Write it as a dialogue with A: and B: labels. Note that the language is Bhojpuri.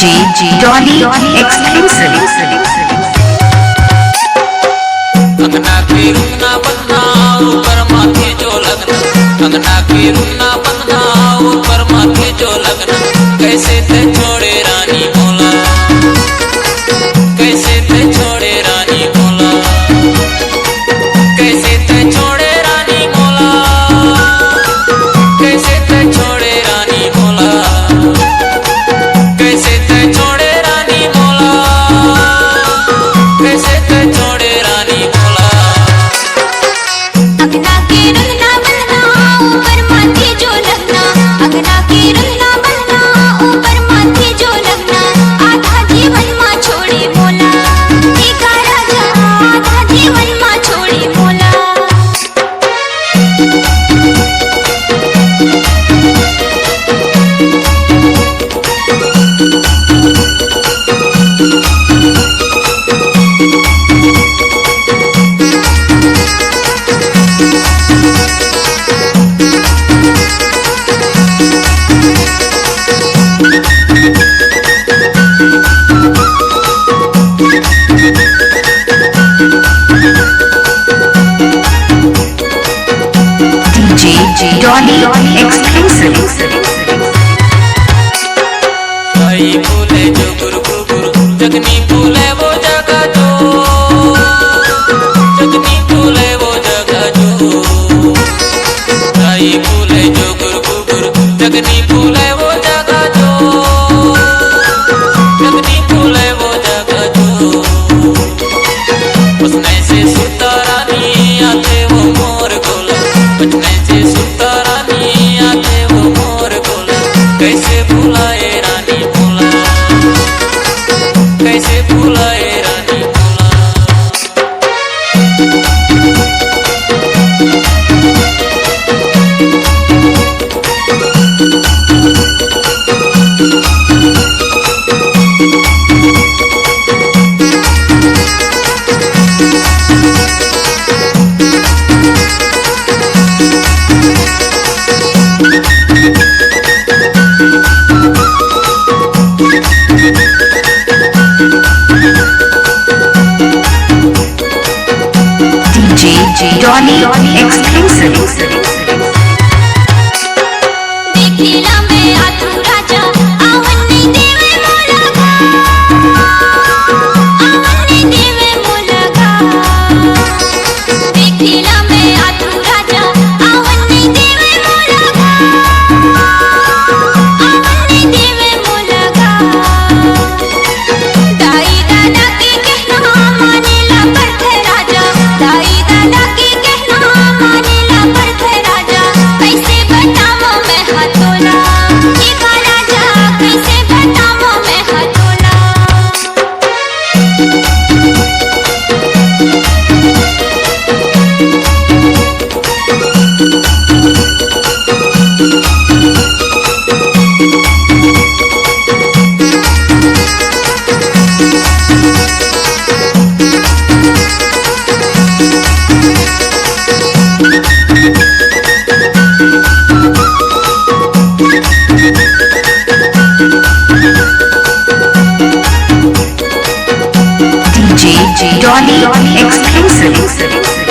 A: DJ Dolly exclusive।
B: अंगना की रुना बंधना ऊपर माथे जो लगना, अंगना की रुना बंधना ऊपर माथे जो लगना, कैसे ते छोड़े रानी बोला, कैसे ते छोड़े रानी बोला, कैसे ते छोड़े रानी बोला, कैसे ते छोड़े रानी बोला, कैसे ते छोड़े रानी बोला, कैसे ते छोड़े रानी बोला।
C: अंगना के रुना बंधना ऊपर माथे जो लगना, अंगना के रुना बंधना ऊपर माथे जो लगना, आधा जीवन माँ छोड़े मोला, एका राजा आधा जीवन माँ छोड़े मोला।
A: DJ Dolly exclusive।
B: आई फूले जो गुरु गुरु जगनी फूले वो जगह जो, जगनी फूले वो जगह जो, आई फूले जो गुरु गुरु जगनी फूले वो जगह जो, जगनी फूले वो जगह जो, उसमें से सुता रानी आते वो मोर गोला, उसमें से सुता रानी आते वो मोर गोला, कैसे भुलाए रानी बोला, कैसे भुलाए रानी बोला।
A: DJ Dolly exclusive।
C: देखिला मैं आतू राजा आवन नहीं देवे मोलगा, आवन नहीं देवे मोलगा। देखिला मैं आतू राजा आवन नहीं देवे मोलगा, आवन नहीं देवे मोलगा। दाई दादा के कहना मानेला परथ राजा, दाई दादा के कहना मानेला परथ राजा, कैसे बतावो मैं हथोला, एका राजा कैसे बतावो मैं हथोला।
A: DJ Dolly exclusive।